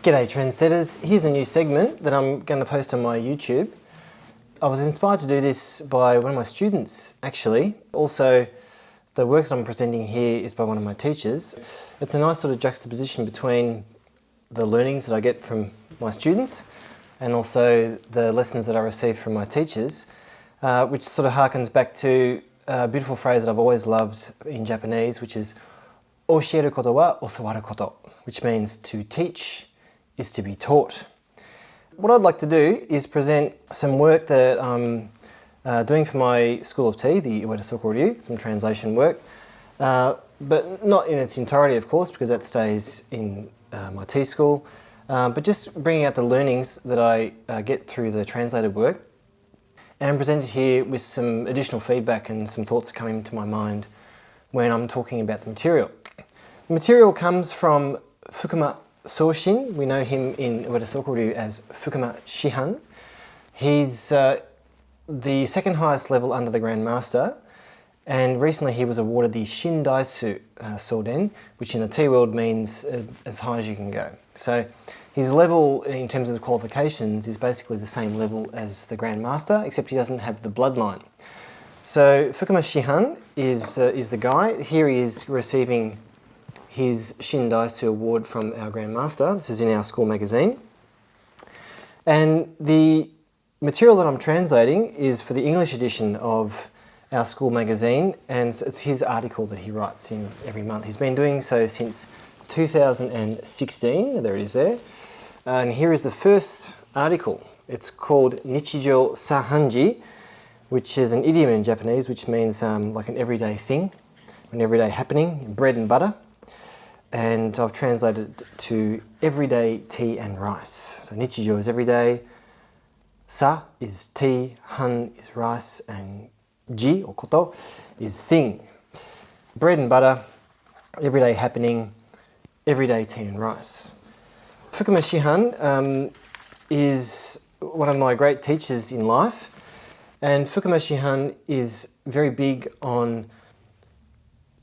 G'day trendsetters, here's a new segment that I'm going to post on my YouTube. I was inspired to do this by one of my students actually. Also, the work that I'm presenting here is by one of my teachers. It's a nice sort of juxtaposition between the learnings that I get from my students and also the lessons that I receive from my teachers, which sort of harkens back to a beautiful phrase that I've always loved in Japanese, which is "Oshiru koto wa osawaru koto," which means to teach is to be taught. What I'd like to do is present some work that I'm doing for my School of Tea, the Ueda Sokoryu, some translation work, but not in its entirety, of course, because that stays in my tea school, but just bringing out the learnings that I get through the translated work and presented here with some additional feedback and some thoughts coming to my mind when I'm talking about the material. The material comes from Fukuma Soshin. We know him in Ueda Sokoryu as Fukuma Shihan. He's the second highest level under the Grand Master, and recently he was awarded the Shindaisu Soden, which in the tea world means as high as you can go. So his level in terms of the qualifications is basically the same level as the Grand Master, except he doesn't have the bloodline. So Fukuma Shihan is the guy. Here he is receiving his Shindaisu award from our Grand Master. This is in our school magazine. And the material that I'm translating is for the English edition of our school magazine, and it's his article that he writes in every month. He's been doing so since 2016, there it is there. And here is the first article. It's called Nichijou Sahanji, which is an idiom in Japanese, which means like an everyday thing, an everyday happening, bread and butter. And I've translated it to everyday tea and rice. So Nichijou is everyday, Sa is tea, Han is rice, and Ji or koto is thing. Bread and butter, everyday happening, everyday tea and rice. Fukuma Shihan is one of my great teachers in life, and Fukuma Shihan is very big on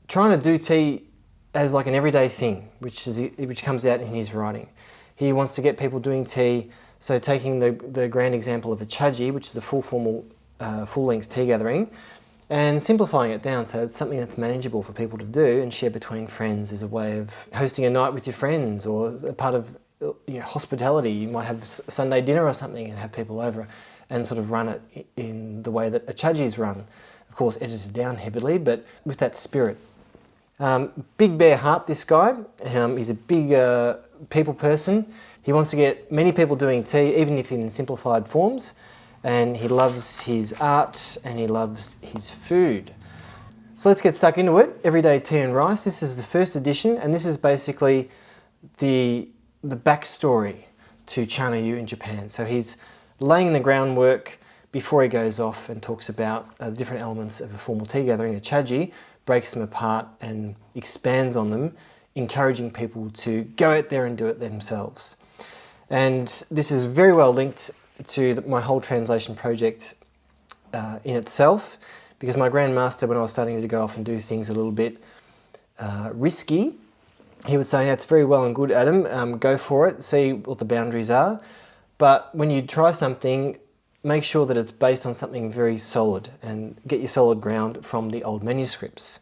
trying to do tea as like an everyday thing, which comes out in his writing. He wants to get people doing tea, so taking the grand example of a chaji, which is a full-length tea gathering, and simplifying it down so it's something that's manageable for people to do and share between friends as a way of hosting a night with your friends, or a part of hospitality. You might have a Sunday dinner or something and have people over and sort of run it in the way that a chaji is run. Of course, edited down heavily, but with that spirit. Big bare heart, this guy. He's a big people person. He wants to get many people doing tea, even if in simplified forms. And he loves his art and he loves his food. So let's get stuck into it. Everyday tea and rice. This is the first edition, and this is basically the backstory to Chanayu in Japan. So he's laying the groundwork before he goes off and talks about the different elements of a formal tea gathering, a chaji, breaks them apart and expands on them, encouraging people to go out there and do it themselves. And this is very well linked to my whole translation project in itself, because my Grand Master, when I was starting to go off and do things a little bit risky, he would say, "That's very well and good, Adam, go for it, see what the boundaries are, but when you try something, make sure that it's based on something very solid and get your solid ground from the old manuscripts.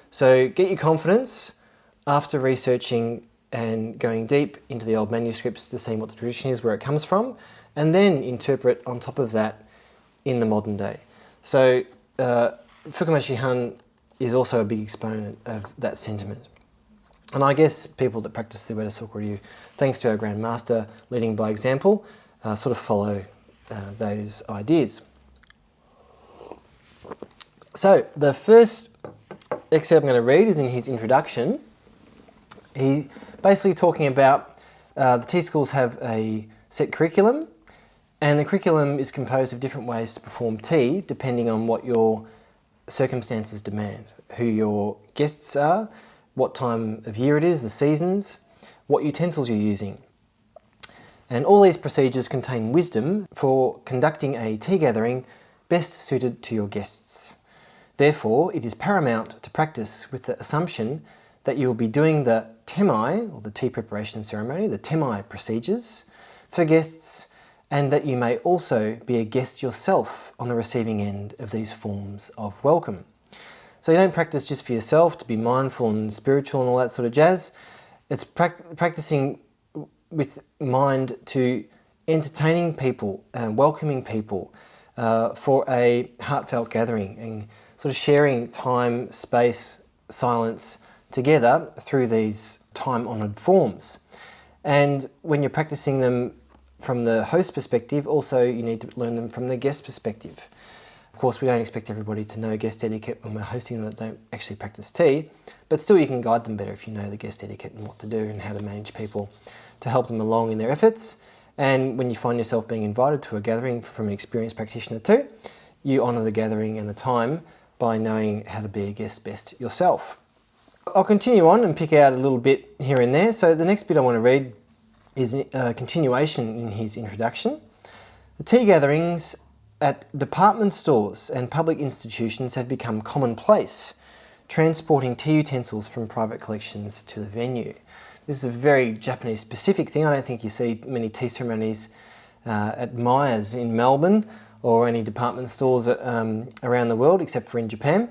So get your confidence after researching and going deep into the old manuscripts to see what the tradition is, where it comes from, and then interpret on top of that in the modern day." So Fukuma Shihan is also a big exponent of that sentiment. And I guess people that practice the Ueda Sokoryu, thanks to our Grand Master leading by example, sort of follow those ideas. So the first excerpt I'm going to read is in his introduction. He's basically talking about the tea schools have a set curriculum, and the curriculum is composed of different ways to perform tea depending on what your circumstances demand, who your guests are, what time of year it is, the seasons, what utensils you're using. And all these procedures contain wisdom for conducting a tea gathering best suited to your guests. Therefore, it is paramount to practice with the assumption that you will be doing the temai, or the tea preparation ceremony, the temai procedures for guests, and that you may also be a guest yourself on the receiving end of these forms of welcome. So you don't practice just for yourself to be mindful and spiritual and all that sort of jazz. It's practicing with mind to entertaining people and welcoming people for a heartfelt gathering and sort of sharing time, space, silence together through these time-honoured forms. And when you're practicing them from the host perspective, also you need to learn them from the guest perspective. Of course, we don't expect everybody to know guest etiquette when we're hosting them that don't actually practice tea, but still you can guide them better if you know the guest etiquette and what to do and how to manage people to help them along in their efforts. And when you find yourself being invited to a gathering from an experienced practitioner too, you honour the gathering and the time by knowing how to be a guest best yourself. I'll continue on and pick out a little bit here and there. So the next bit I want to read is a continuation in his introduction. The tea gatherings at department stores and public institutions have become commonplace, transporting tea utensils from private collections to the venue. This is a very Japanese specific thing. I don't think you see many tea ceremonies at Myers in Melbourne or any department stores around the world except for in Japan.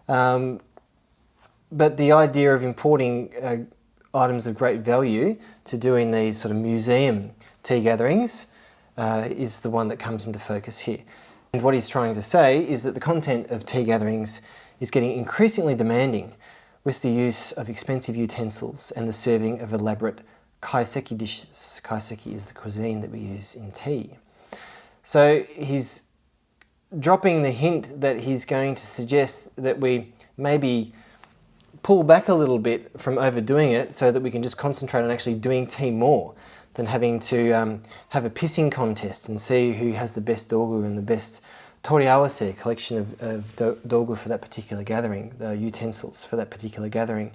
But the idea of importing items of great value to doing these sort of museum tea gatherings is the one that comes into focus here. And what he's trying to say is that the content of tea gatherings is getting increasingly demanding with the use of expensive utensils and the serving of elaborate kaiseki dishes. Kaiseki is the cuisine that we use in tea. So he's dropping the hint that he's going to suggest that we maybe pull back a little bit from overdoing it so that we can just concentrate on actually doing tea more than having to have a pissing contest and see who has the best dogu and the best toriawase, collection of dogu for that particular gathering, the utensils for that particular gathering,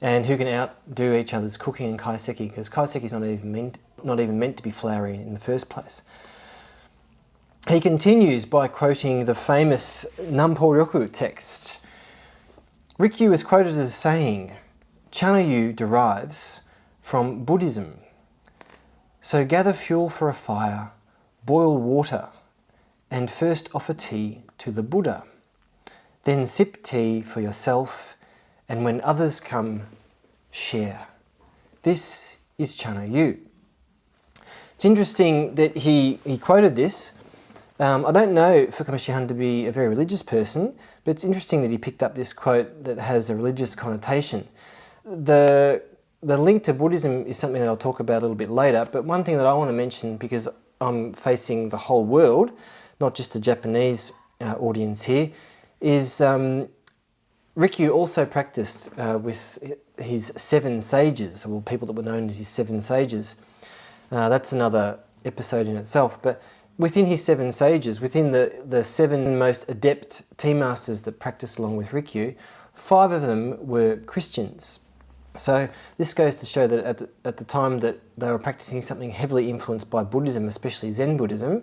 and who can outdo each other's cooking in kaiseki, because kaiseki is not even meant to be floury in the first place. He continues by quoting the famous Nampo-ryoku text. Rikyu is quoted as saying, "Chanayu derives from Buddhism. So gather fuel for a fire, boil water, and first offer tea to the Buddha. Then sip tea for yourself, and when others come, share. This is Chanayu." It's interesting that he quoted this. I don't know Fukama Shihan to be a very religious person, but it's interesting that he picked up this quote that has a religious connotation. The link to Buddhism is something that I'll talk about a little bit later, but one thing that I want to mention, because I'm facing the whole world, not just the Japanese audience here, is Rikyu also practiced with his 7 sages, or people that were known as his 7 sages. That's another episode in itself, but within his 7 sages, within the 7 most adept tea masters that practiced along with Rikyu, 5 of them were Christians. So this goes to show that at the time that they were practicing something heavily influenced by Buddhism, especially Zen Buddhism,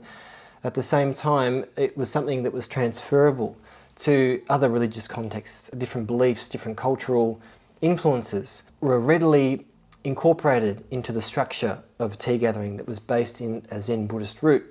at the same time it was something that was transferable to other religious contexts. Different beliefs, different cultural influences were readily incorporated into the structure of tea gathering that was based in a Zen Buddhist root.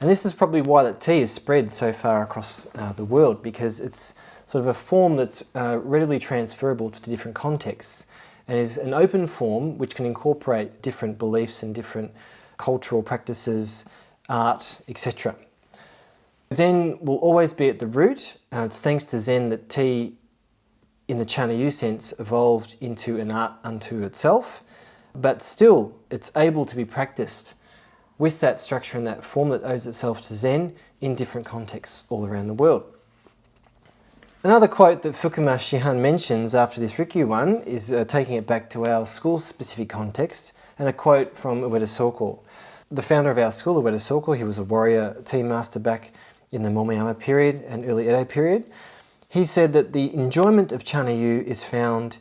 And this is probably why that tea is spread so far across the world, because it's sort of a form that's readily transferable to different contexts and is an open form which can incorporate different beliefs and different cultural practices, art, etc. Zen will always be at the root. It's thanks to Zen that tea, in the Chanayu sense, evolved into an art unto itself, but still it's able to be practiced with that structure and that form that owes itself to Zen in different contexts all around the world. Another quote that Fukama Shihan mentions after this Rikyu one is taking it back to our school-specific context, and a quote from Ueda Soko. The founder of our school, Ueda Soko, he was a warrior tea master back in the Momoyama period and early Edo period. He said that the enjoyment of Chanayu is found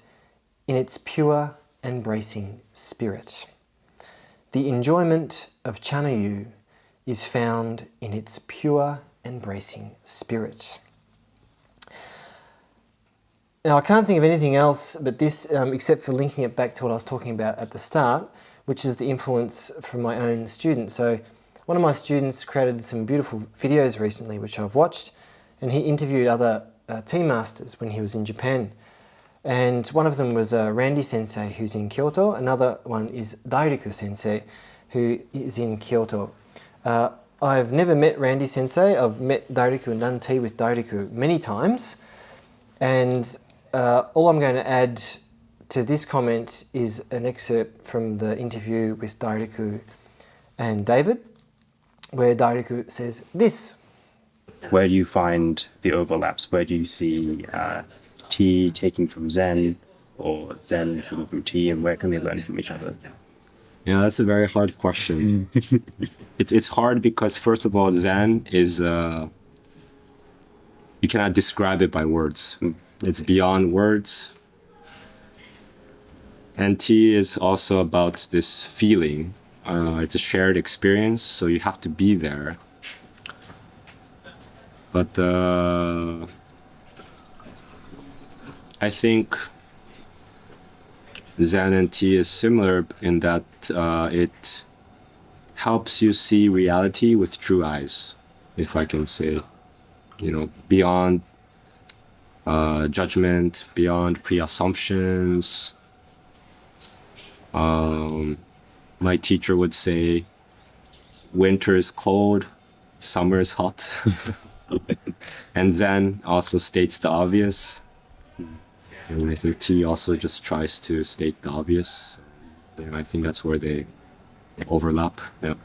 in its pure and bracing spirit. The enjoyment of Chanayu is found in its pure and bracing spirit. Now, I can't think of anything else but this, except for linking it back to what I was talking about at the start, which is the influence from my own students. So one of my students created some beautiful videos recently, which I've watched, and he interviewed other tea masters when he was in Japan. And one of them was Randy Sensei, who's in Kyoto. Another one is Dairiku Sensei, who is in Kyoto. I've never met Randy Sensei. I've met Dairiku and done tea with Dairiku many times. And all I'm going to add to this comment is an excerpt from the interview with Dairiku and David, where Dairiku says this. Where do you find the overlaps? Where do you see tea taking from Zen, or Zen taking from tea, and where can they learn from each other? Yeah, that's a very hard question. It's hard because, first of all, Zen is, you cannot describe it by words. It's beyond words. And tea is also about this feeling. It's a shared experience, so you have to be there. But I think Zen and tea is similar in that it helps you see reality with true eyes, if I can say, beyond judgment, beyond pre-assumptions. My teacher would say, winter is cold, summer is hot. And Zen also states the obvious. And I think tea also just tries to state the obvious. And I think that's where they overlap. Yeah.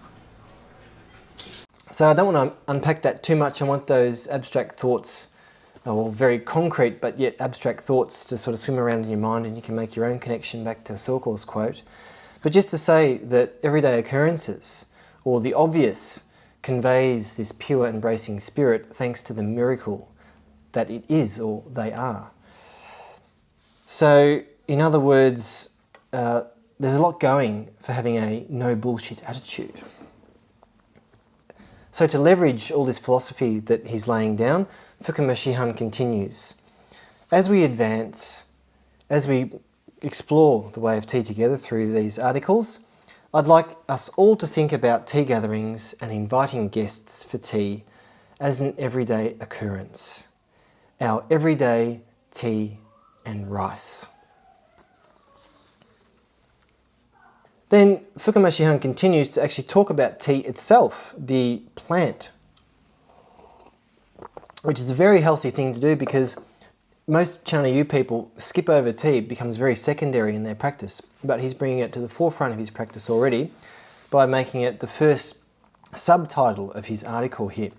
So I don't want to unpack that too much. I want those abstract thoughts, or very concrete but yet abstract thoughts, to sort of swim around in your mind, and you can make your own connection back to Sorkel's quote. But just to say that everyday occurrences, or the obvious, conveys this pure embracing spirit thanks to the miracle that it is, or they are. So, in other words, there's a lot going for having a no bullshit attitude. So to leverage all this philosophy that he's laying down, Fukuma Shihan continues. As we advance, as we explore the way of tea together through these articles, I'd like us all to think about tea gatherings and inviting guests for tea as an everyday occurrence. Our everyday tea and rice. Then Fukuma Shihan continues to actually talk about tea itself, the plant, which is a very healthy thing to do because most China Yu people skip over tea. It becomes very secondary in their practice, but he's bringing it to the forefront of his practice already by making it the first subtitle of his article here.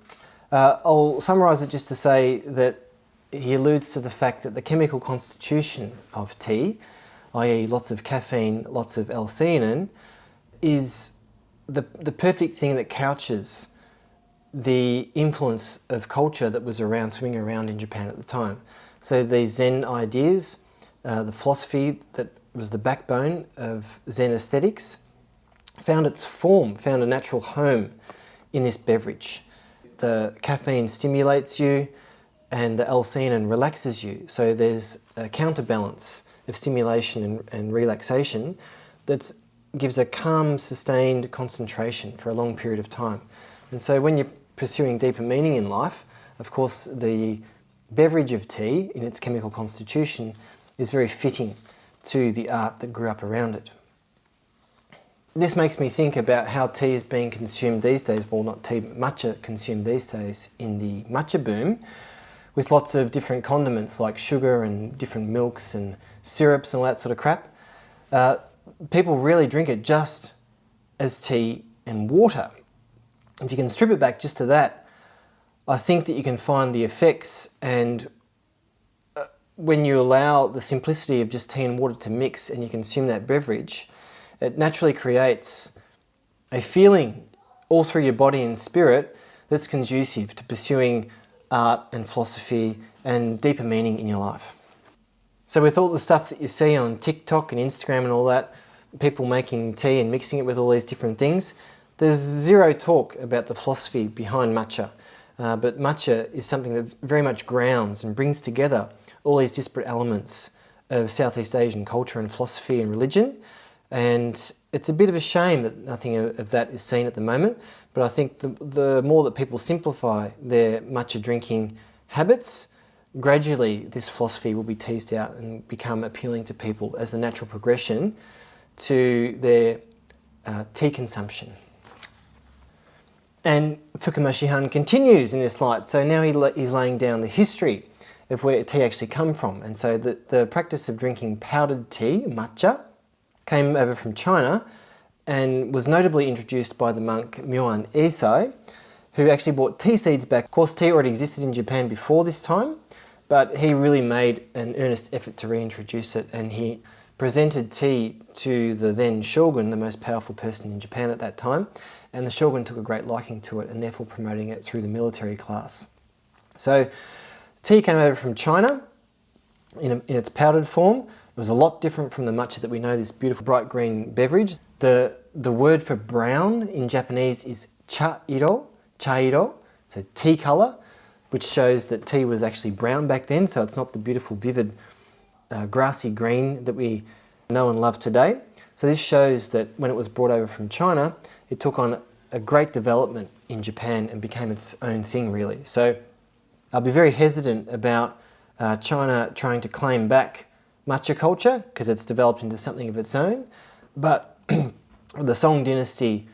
I'll summarise it just to say that he alludes to the fact that the chemical constitution of tea, i.e. lots of caffeine, lots of L-theanine, is the perfect thing that couches the influence of culture that was swinging around in Japan at the time. So these Zen ideas, the philosophy that was the backbone of Zen aesthetics, found its form, found a natural home in this beverage. The caffeine stimulates you and the L-theanine relaxes you. So there's a counterbalance of stimulation and relaxation that gives a calm, sustained concentration for a long period of time. And so when you're pursuing deeper meaning in life, of course, the beverage of tea in its chemical constitution is very fitting to the art that grew up around it. This makes me think about how tea is being consumed these days, well not tea, but matcha consumed these days in the matcha boom, with lots of different condiments like sugar and different milks and syrups and all that sort of crap. People really drink it just as tea and water. If you can strip it back just to that, I think that you can find the effects, and when you allow the simplicity of just tea and water to mix and you consume that beverage, it naturally creates a feeling all through your body and spirit that's conducive to pursuing art and philosophy and deeper meaning in your life. So with all the stuff that you see on TikTok and Instagram and all that, people making tea and mixing it with all these different things, there's zero talk about the philosophy behind matcha. But matcha is something that very much grounds and brings together all these disparate elements of Southeast Asian culture and philosophy and religion. And it's a bit of a shame that nothing of that is seen at the moment. But I think the more that people simplify their matcha drinking habits, gradually this philosophy will be teased out and become appealing to people as a natural progression to their tea consumption. And Fukuma Shihan continues in this light. So now he's laying down the history of where tea actually come from. And so the practice of drinking powdered tea, matcha, came over from China and was notably introduced by the monk Myoan Eisai, who actually brought tea seeds back. Of course, tea already existed in Japan before this time, but he really made an earnest effort to reintroduce it, and he presented tea to the then shogun, the most powerful person in Japan at that time, and the shogun took a great liking to it and therefore promoting it through the military class. So tea came over from China in its powdered form. It was a lot different from the matcha that we know, this beautiful bright green beverage. The word for brown in Japanese is chairo, so tea colour, which shows that tea was actually brown back then, so it's not the beautiful vivid grassy green that we know and love today. So this shows that when it was brought over from China, it took on a great development in Japan and became its own thing really. So I'll be very hesitant about China trying to claim back matcha culture because it's developed into something of its own, but the Song Dynasty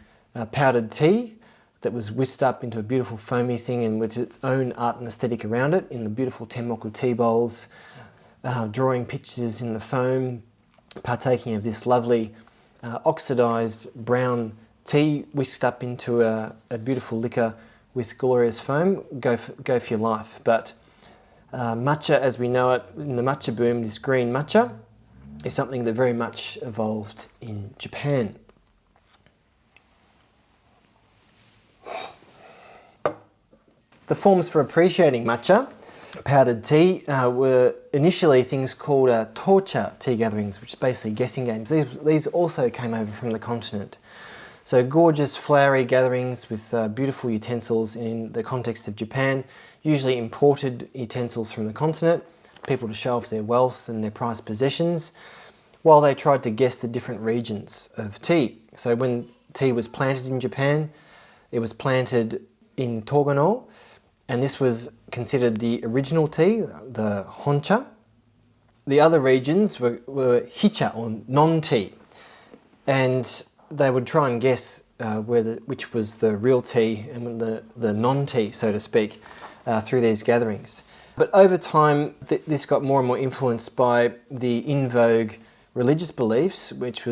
powdered tea that was whisked up into a beautiful foamy thing and with its own art and aesthetic around it in the beautiful tenmoku tea bowls, drawing pictures in the foam, partaking of this lovely oxidized brown tea whisked up into a beautiful liquor with glorious foam. Go for your life. But matcha as we know it in the matcha boom, this green matcha, is something that very much evolved in Japan. The forms for appreciating matcha, powdered tea, were initially things called torcha tea gatherings, which is basically guessing games. These also came over from the continent. So gorgeous flowery gatherings with beautiful utensils in the context of Japan, usually imported utensils from the continent, people to show off their wealth and their prized possessions, while they tried to guess the different regions of tea. So when tea was planted in Japan, it was planted in Togano, and this was considered the original tea, the honcha. The other regions were hicha, or non-tea, and they would try and guess which was the real tea and the non-tea, so to speak, through these gatherings. But over time, this got more and more influenced by the in vogue religious beliefs, which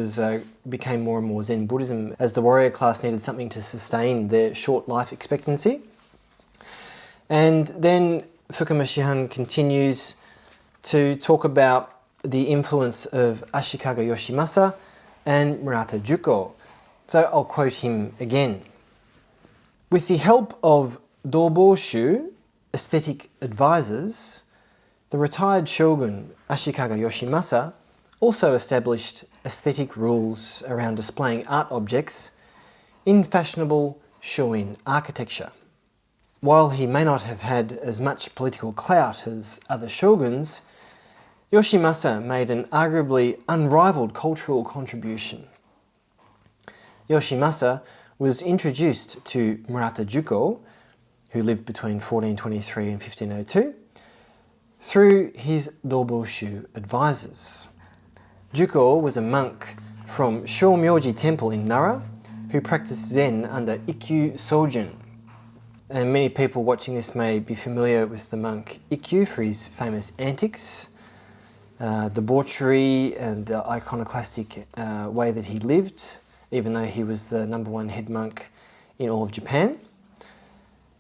became more and more Zen Buddhism, as the warrior class needed something to sustain their short life expectancy. And then Fukuma Shihan continues to talk about the influence of Ashikaga Yoshimasa and Murata Juko. So I'll quote him again. With the help of Doboshu, aesthetic advisors, the retired shogun Ashikaga Yoshimasa also established aesthetic rules around displaying art objects in fashionable Shoin architecture. While he may not have had as much political clout as other shoguns, Yoshimasa made an arguably unrivaled cultural contribution. Yoshimasa was introduced to Murata Juko, who lived between 1423 and 1502, through his Doboshu advisors. Juko was a monk from Shomyoji Temple in Nara who practiced Zen under Ikkyu Sojun. And many people watching this may be familiar with the monk Ikkyu for his famous antics, debauchery and the iconoclastic way that he lived, even though he was the #1 head monk in all of Japan.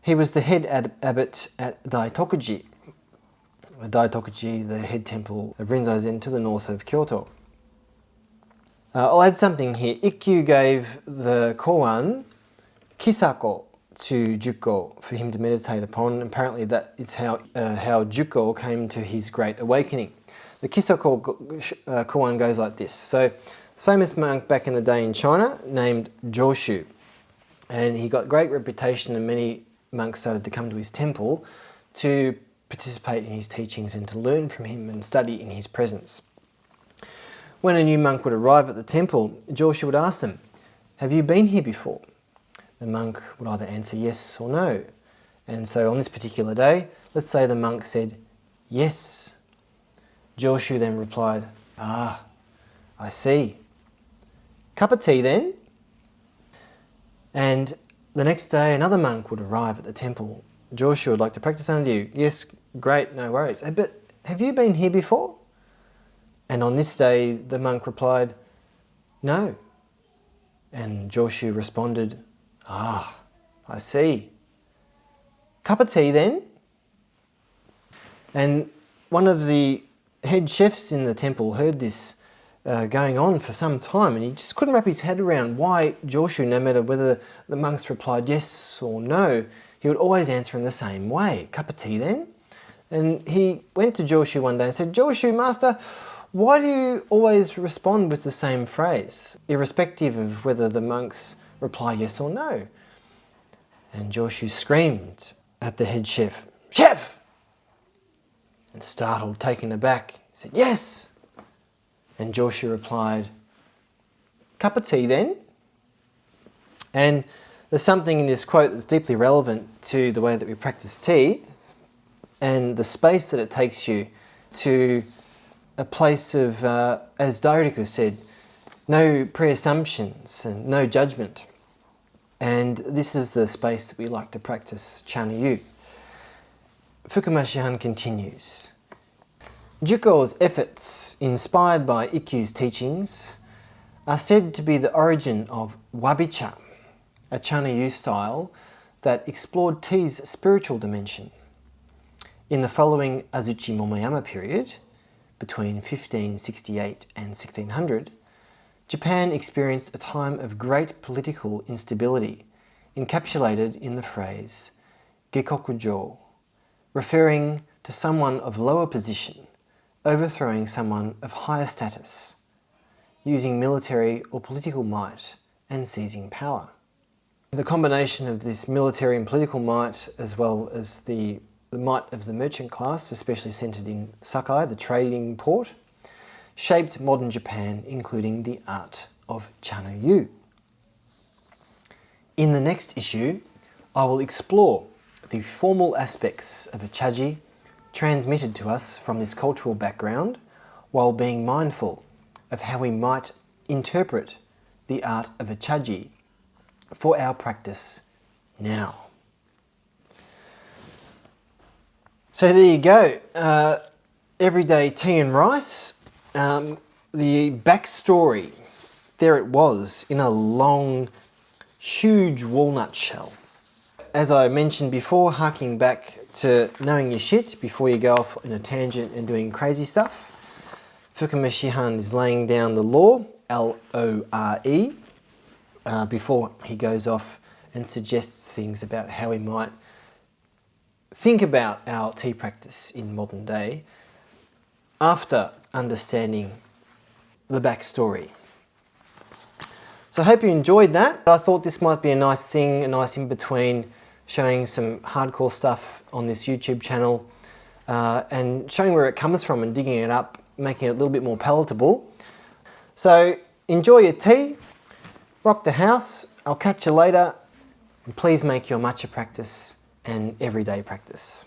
He was the head abbot at Daitokuji, the head temple of Rinzai Zen to the north of Kyoto. I'll add something here. Ikkyu gave the koan kisako to Juko for him to meditate upon. Apparently that is how Juko came to his great awakening. The kisako koan goes like this. So this famous monk back in the day in China named Joshu, and he got great reputation and many monks started to come to his temple to participate in his teachings and to learn from him and study in his presence. When a new monk would arrive at the temple, Joshu would ask them, "Have you been here before?" The monk would either answer yes or no. And so on this particular day, let's say the monk said, "Yes." Joshu then replied, "Ah, I see. Cup of tea then?" And the next day, another monk would arrive at the temple. "Joshu would like to practice under you." "Yes, great, no worries. But have you been here before?" And on this day, the monk replied, "No." And Joshu responded, "Ah, I see. Cup of tea then?" And one of the head chefs in the temple heard this going on for some time, and he just couldn't wrap his head around why Joshu, no matter whether the monks replied yes or no, he would always answer in the same way, "Cup of tea then?" And he went to Joshu one day and said, "Joshu, master, why do you always respond with the same phrase, irrespective of whether the monks reply yes or no?" And Joshu screamed at the head chef, "Chef!" And startled, taken aback, he said, "Yes!" And Joshu replied, "Cup of tea then?" And there's something in this quote that's deeply relevant to the way that we practice tea and the space that it takes you to a place of, as Dairiku said, no pre-assumptions and no judgment. And this is the space that we like to practice Chanayu. Fukuma Shihan continues. Juko's efforts, inspired by Ikkyu's teachings, are said to be the origin of Wabi-cha, a Chanayu style that explored tea's spiritual dimension. In the following Azuchi Momoyama period, between 1568 and 1600, Japan experienced a time of great political instability, encapsulated in the phrase Gekokujo, referring to someone of lower position overthrowing someone of higher status, using military or political might and seizing power. The combination of this military and political might, as well as the might of the merchant class, especially centred in Sakai, the trading port, shaped modern Japan, including the art of Chanayu. In the next issue, I will explore the formal aspects of a chaji transmitted to us from this cultural background, while being mindful of how we might interpret the art of a chaji for our practice now. So there you go, everyday tea and rice. The backstory, there it was in a long, huge walnut shell. As I mentioned before, harking back to knowing your shit before you go off in a tangent and doing crazy stuff, Fukuma Shihan is laying down the law, L-O-R-E, before he goes off and suggests things about how we might think about our tea practice in modern day after understanding the backstory. So I hope you enjoyed that. I thought this might be a nice thing, a nice in-between, showing some hardcore stuff on this YouTube channel and showing where it comes from and digging it up, making it a little bit more palatable. So enjoy your tea, rock the house, I'll catch you later, and please make your matcha practice an everyday practice.